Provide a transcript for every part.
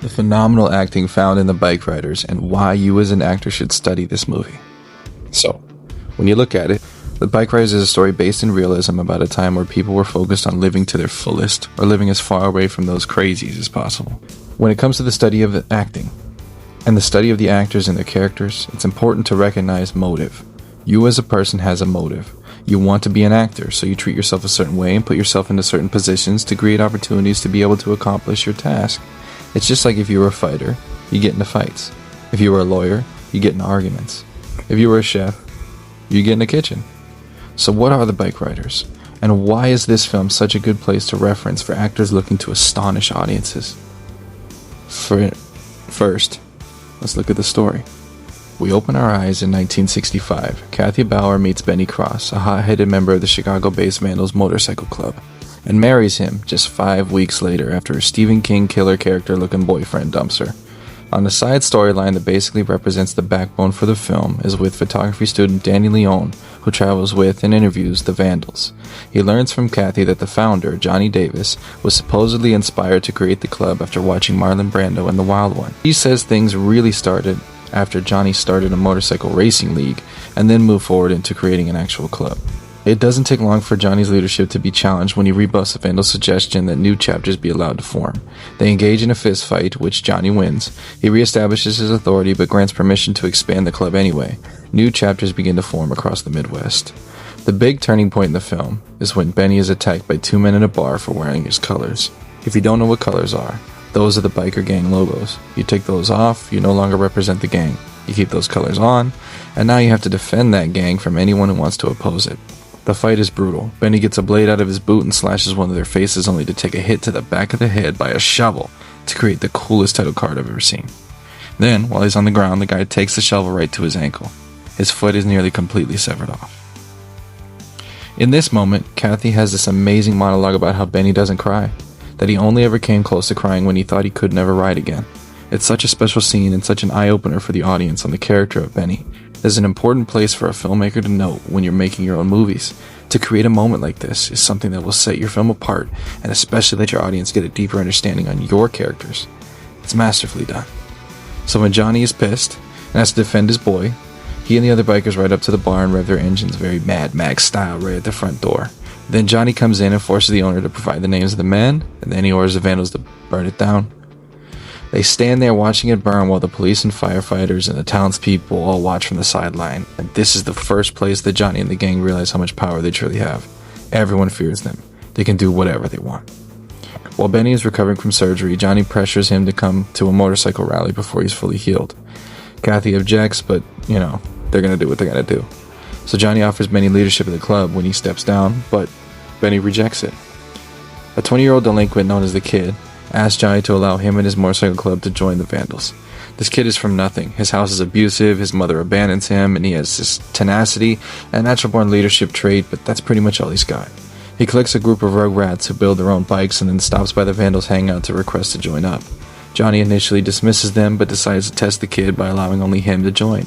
the phenomenal acting found in the Bikeriders, and why you as an actor should study this movie. So, when you look at it, the Bikeriders is a story based in realism about a time where people were focused on living to their fullest, or living as far away from those crazies as possible. When it comes to the study of acting, and the study of the actors and their characters, it's important to recognize motive. You as a person has a motive. You want to be an actor, so you treat yourself a certain way and put yourself into certain positions to create opportunities to be able to accomplish your task. It's just like if you were a fighter, you get into fights. If you were a lawyer, you get into arguments. If you were a chef, you get in the kitchen. So what are the Bikeriders? And why is this film such a good place to reference for actors looking to astonish audiences? First, let's look at the story. We open our eyes in 1965. Kathy Bauer meets Benny Cross, a hot-headed member of the Chicago-based Vandals motorcycle club, and marries him just 5 weeks later after her Stephen King killer character-looking boyfriend dumps her. On the side storyline that basically represents the backbone for the film is with photography student Danny Leone, who travels with and interviews the Vandals. He learns from Kathy that the founder, Johnny Davis, was supposedly inspired to create the club after watching Marlon Brando in The Wild One. He says things really started after Johnny started a motorcycle racing league and then moved forward into creating an actual club. It doesn't take long for Johnny's leadership to be challenged when he rebuffs the Vandal's suggestion that new chapters be allowed to form. They engage in a fist fight, which Johnny wins. He reestablishes his authority but grants permission to expand the club anyway. New chapters begin to form across the Midwest. The big turning point in the film is when Benny is attacked by two men in a bar for wearing his colors. If you don't know what colors are, those are the biker gang logos. You take those off, you no longer represent the gang. You keep those colors on, and now you have to defend that gang from anyone who wants to oppose it. The fight is brutal. Benny gets a blade out of his boot and slashes one of their faces only to take a hit to the back of the head by a shovel to create the coolest title card I've ever seen. Then, while he's on the ground, the guy takes the shovel right to his ankle. His foot is nearly completely severed off. In this moment, Kathy has this amazing monologue about how Benny doesn't cry, that he only ever came close to crying when he thought he could never ride again. It's such a special scene and such an eye-opener for the audience on the character of Benny. There's an important place for a filmmaker to note when you're making your own movies. To create a moment like this is something that will set your film apart and especially let your audience get a deeper understanding on your characters. It's masterfully done. So when Johnny is pissed and has to defend his boy, he and the other bikers ride up to the bar and rev their engines very Mad Max style right at the front door. Then Johnny comes in and forces the owner to provide the names of the men, and then he orders the Vandals to burn it down. They stand there watching it burn while the police and firefighters and the townspeople all watch from the sideline. And this is the first place that Johnny and the gang realize how much power they truly have. Everyone fears them. They can do whatever they want. While Benny is recovering from surgery, Johnny pressures him to come to a motorcycle rally before he's fully healed. Kathy objects, but, they're going to do what they're going to do. So Johnny offers Benny leadership of the club when he steps down, but Benny rejects it. A 20-year-old delinquent known as the Kid asks Johnny to allow him and his motorcycle club to join the Vandals. This kid is from nothing. His house is abusive, his mother abandons him, and he has this tenacity and natural-born leadership trait, but that's pretty much all he's got. He collects a group of rogue rats who build their own bikes and then stops by the Vandals' hangout to request to join up. Johnny initially dismisses them, but decides to test the kid by allowing only him to join.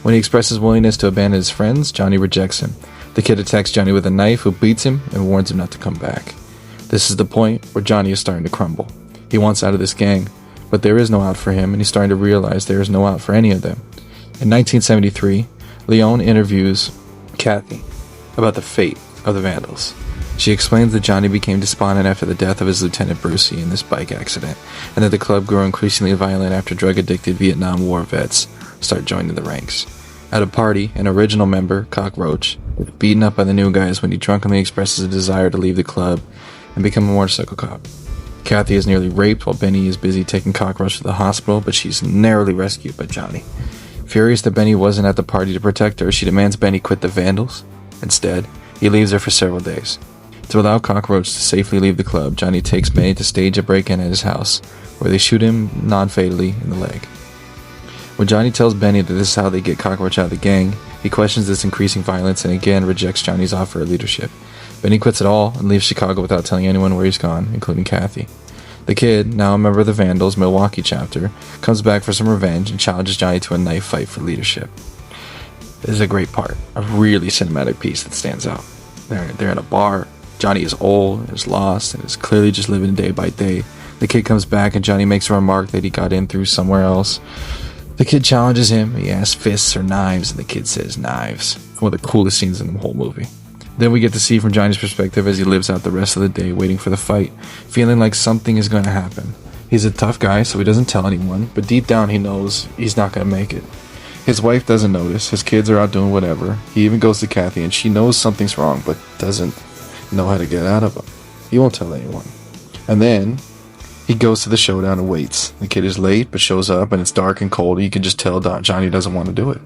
When he expresses willingness to abandon his friends, Johnny rejects him. The kid attacks Johnny with a knife, who beats him and warns him not to come back. This is the point where Johnny is starting to crumble. He wants out of this gang, but there is no out for him, and he's starting to realize there is no out for any of them. In 1973, Leone interviews Kathy about the fate of the Vandals. She explains that Johnny became despondent after the death of his Lieutenant Brucey in this bike accident, and that the club grew increasingly violent after drug-addicted Vietnam War vets start joining the ranks. At a party, an original member, Cockroach, is beaten up by the new guys when he drunkenly expresses a desire to leave the club and become a motorcycle cop. Kathy is nearly raped while Benny is busy taking Cockroach to the hospital, but she's narrowly rescued by Johnny. Furious that Benny wasn't at the party to protect her, she demands Benny quit the Vandals. Instead, he leaves her for several days. To allow Cockroach to safely leave the club, Johnny takes Benny to stage a break-in at his house, where they shoot him non-fatally in the leg. When Johnny tells Benny that this is how they get Cockroach out of the gang, he questions this increasing violence and again rejects Johnny's offer of leadership. Benny quits it all and leaves Chicago without telling anyone where he's gone, including Kathy. The Kid, now a member of the Vandals' Milwaukee chapter, comes back for some revenge and challenges Johnny to a knife fight for leadership. This is a great part, a really cinematic piece that stands out. They're in a bar. Johnny is old, is lost, and is clearly just living day by day. The kid comes back and Johnny makes a remark that he got in through somewhere else. The kid challenges him. He asks fists or knives, and the kid says knives. One of the coolest scenes in the whole movie. Then we get to see from Johnny's perspective as he lives out the rest of the day waiting for the fight, feeling like something is going to happen. He's a tough guy, so he doesn't tell anyone, but deep down he knows he's not going to make it. His wife doesn't notice. His kids are out doing whatever. He even goes to Kathy, and she knows something's wrong, but doesn't know how to get out of him. He won't tell anyone. And then he goes to the showdown and waits. The kid is late, but shows up, and it's dark and cold. You can just tell Johnny doesn't want to do it.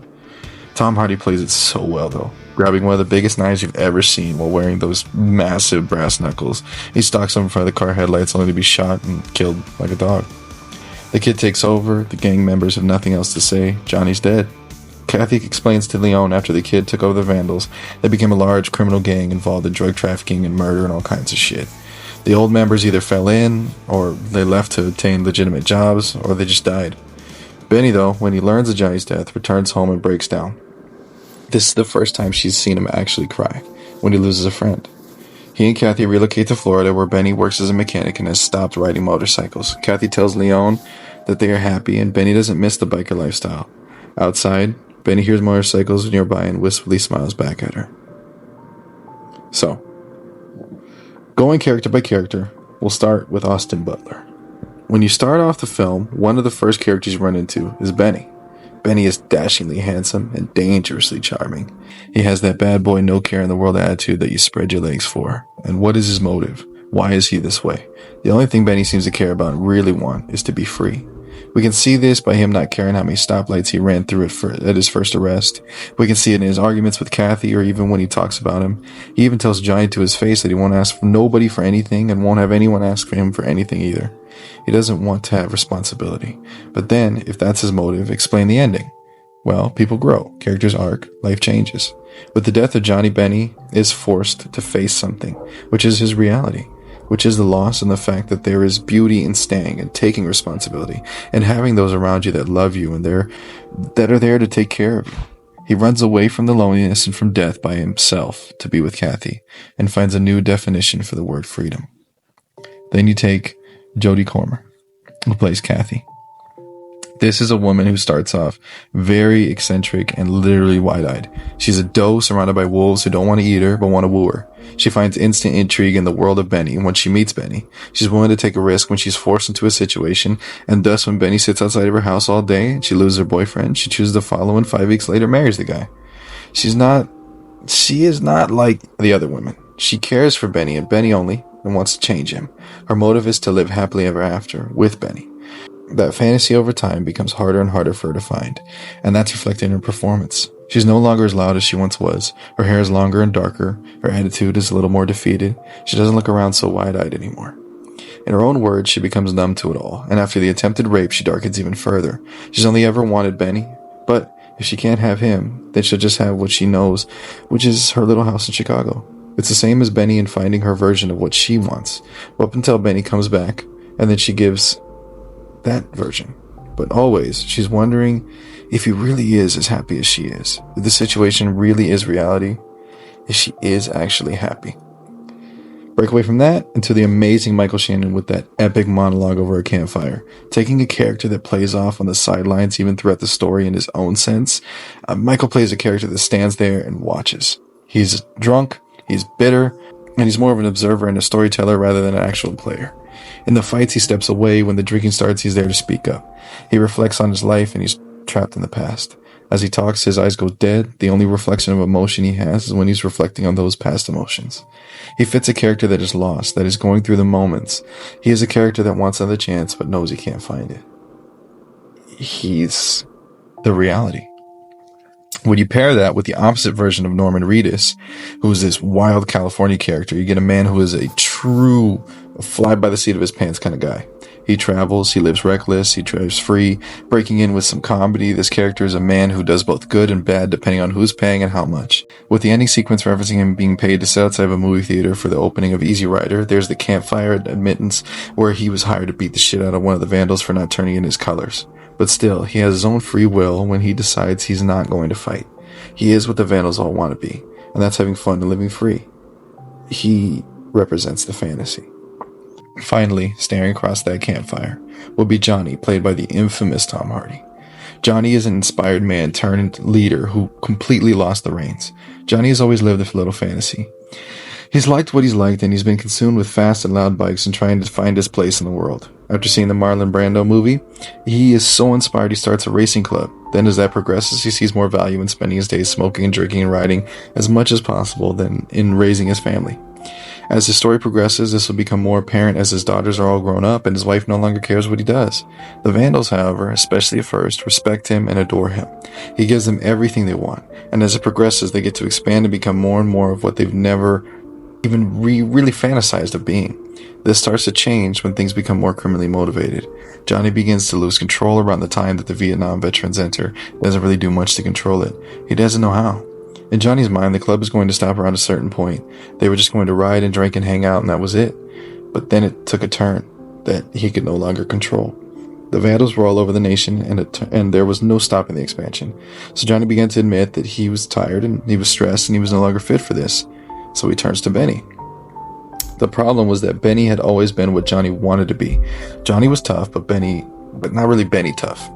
Tom Hardy plays it so well, though, grabbing one of the biggest knives you've ever seen while wearing those massive brass knuckles. He stalks him in front of the car headlights only to be shot and killed like a dog. The kid takes over. The gang members have nothing else to say. Johnny's dead. Kathy explains to Leon after the kid took over the Vandals, they became a large criminal gang involved in drug trafficking and murder and all kinds of shit. The old members either fell in, or they left to obtain legitimate jobs, or they just died. Benny, though, when he learns of Johnny's death, returns home and breaks down. This is the first time she's seen him actually cry, when he loses a friend. He and Kathy relocate to Florida, where Benny works as a mechanic and has stopped riding motorcycles. Kathy tells Leon that they are happy, and Benny doesn't miss the biker lifestyle. Outside, Benny hears motorcycles nearby and wistfully smiles back at her. So, going character by character, we'll start with Austin Butler. When you start off the film, one of the first characters you run into is Benny. Benny is dashingly handsome and dangerously charming. He has that bad boy no care in the world attitude that you spread your legs for. And what is his motive? Why is he this way? The only thing Benny seems to care about and really want is to be free. We can see this by him not caring how many stoplights he ran through at his first arrest. We can see it in his arguments with Kathy, or even when he talks about him. He even tells Johnny to his face that he won't ask nobody for anything and won't have anyone ask for him for anything either. He doesn't want to have responsibility. But then, if that's his motive, explain the ending. Well, people grow, characters arc, life changes. With the death of Johnny, Benny is forced to face something, which is his reality, which is the loss and the fact that there is beauty in staying and taking responsibility and having those around you that love you and that are there to take care of you. He runs away from the loneliness and from death by himself to be with Kathy and finds a new definition for the word freedom. Then you take Jodie Comer, who plays Kathy. This is a woman who starts off very eccentric and literally wide-eyed. She's a doe surrounded by wolves who don't want to eat her but want to woo her. She finds instant intrigue in the world of Benny, and when she meets Benny, she's willing to take a risk when she's forced into a situation, and thus when Benny sits outside of her house all day and she loses her boyfriend, she chooses to follow and 5 weeks later marries the guy. She is not like the other women. She cares for Benny and Benny only and wants to change him. Her motive is to live happily ever after with Benny. That fantasy over time becomes harder and harder for her to find, and that's reflected in her performance. She's no longer as loud as she once was. Her hair is longer and darker. Her attitude is a little more defeated. She doesn't look around so wide-eyed anymore. In her own words, she becomes numb to it all, and after the attempted rape, she darkens even further. She's only ever wanted Benny, but if she can't have him, then she'll just have what she knows, which is her little house in Chicago. It's the same as Benny in finding her version of what she wants, up until Benny comes back, and then she gives that version. But always, she's wondering if he really is as happy as she is. If the situation really is reality. If she is actually happy. Break away from that into the amazing Michael Shannon with that epic monologue over a campfire. Taking a character that plays off on the sidelines even throughout the story in his own sense. Michael plays a character that stands there and watches. He's drunk, he's bitter, and he's more of an observer and a storyteller rather than an actual player. In the fights, he steps away. When the drinking starts, he's there to speak up. He reflects on his life, and he's trapped in the past. As he talks, his eyes go dead. The only reflection of emotion he has is when he's reflecting on those past emotions. He fits a character that is lost, that is going through the moments. He is a character that wants another chance, but knows he can't find it. He's the reality. When you pair that with the opposite version of Norman Reedus, who's this wild California character, you get a man who is a true fly by the seat of his pants kind of guy. He travels, he lives reckless, he drives free, breaking in with some comedy. This character is a man who does both good and bad depending on who's paying and how much. With the ending sequence referencing him being paid to sit outside of a movie theater for the opening of Easy Rider, there's the campfire admittance where he was hired to beat the shit out of one of the vandals for not turning in his colors. But still, he has his own free will when he decides he's not going to fight. He is what the vandals all want to be, and that's having fun and living free. He represents the fantasy. Finally, staring across that campfire, will be Johnny, played by the infamous Tom Hardy. Johnny is an inspired man turned leader who completely lost the reins. Johnny has always lived a little fantasy. He's liked what he's liked, and he's been consumed with fast and loud bikes and trying to find his place in the world. After seeing the Marlon Brando movie, he is so inspired he starts a racing club. Then as that progresses, he sees more value in spending his days smoking and drinking and riding as much as possible than in raising his family. As his story progresses, this will become more apparent as his daughters are all grown up and his wife no longer cares what he does. The Vandals, however, especially at first, respect him and adore him. He gives them everything they want, and as it progresses, they get to expand and become more and more of what they've never even really fantasized of being. This starts to change when things become more criminally motivated. Johnny begins to lose control around the time that the Vietnam veterans enter. He doesn't really do much to control it. He doesn't know how. In Johnny's mind, the club is going to stop around a certain point. They were just going to ride and drink and hang out, and that was it. But then it took a turn that he could no longer control. The Vandals were all over the nation, and there was no stopping the expansion. So Johnny began to admit that he was tired, and he was stressed, and he was no longer fit for this. So he turns to Benny. The problem was that Benny had always been what Johnny wanted to be. Johnny was tough, but not really Benny tough.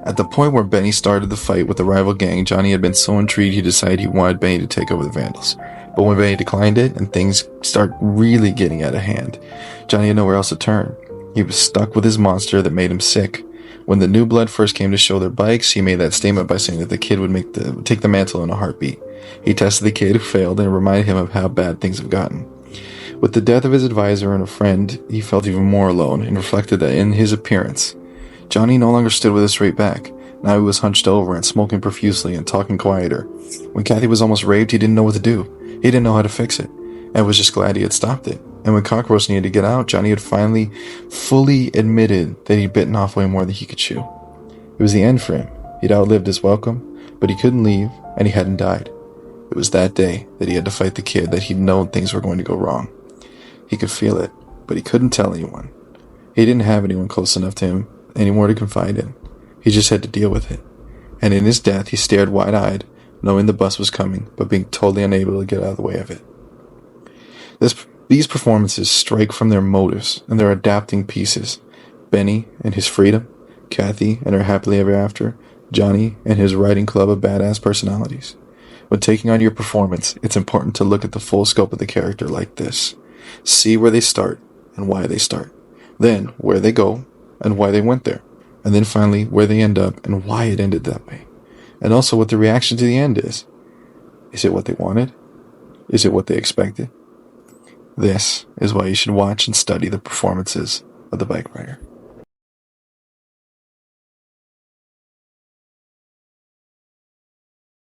At the point where Benny started the fight with the rival gang, Johnny had been so intrigued he decided he wanted Benny to take over the Vandals. But when Benny declined it, and things start really getting out of hand, Johnny had nowhere else to turn. He was stuck with his monster that made him sick. When the new blood first came to show their bikes, he made that statement by saying that the kid would take the mantle in a heartbeat. He tested the kid who failed and reminded him of how bad things have gotten. With the death of his advisor and a friend, he felt even more alone and reflected that in his appearance, Johnny no longer stood with a straight back. Now he was hunched over and smoking profusely and talking quieter. When Kathy was almost raped, he didn't know what to do. He didn't know how to fix it, and was just glad he had stopped it. And when Cockroach needed to get out, Johnny had finally fully admitted that he'd bitten off way more than he could chew. It was the end for him. He'd outlived his welcome, but he couldn't leave, and he hadn't died. It was that day that he had to fight the kid that he'd known things were going to go wrong. He could feel it, but he couldn't tell anyone. He didn't have anyone close enough to him anymore to confide in. He just had to deal with it. And in his death, he stared wide-eyed, knowing the bus was coming, but being totally unable to get out of the way of it. These performances strike from their motives and their adapting pieces. Benny and his freedom, Kathy and her happily ever after, Johnny and his riding club of badass personalities. When taking on your performance, it's important to look at the full scope of the character like this. See where they start and why they start. Then where they go and why they went there. And then finally where they end up and why it ended that way. And also what the reaction to the end is. Is it what they wanted? Is it what they expected? This is why you should watch and study the performances of the Bike Rider.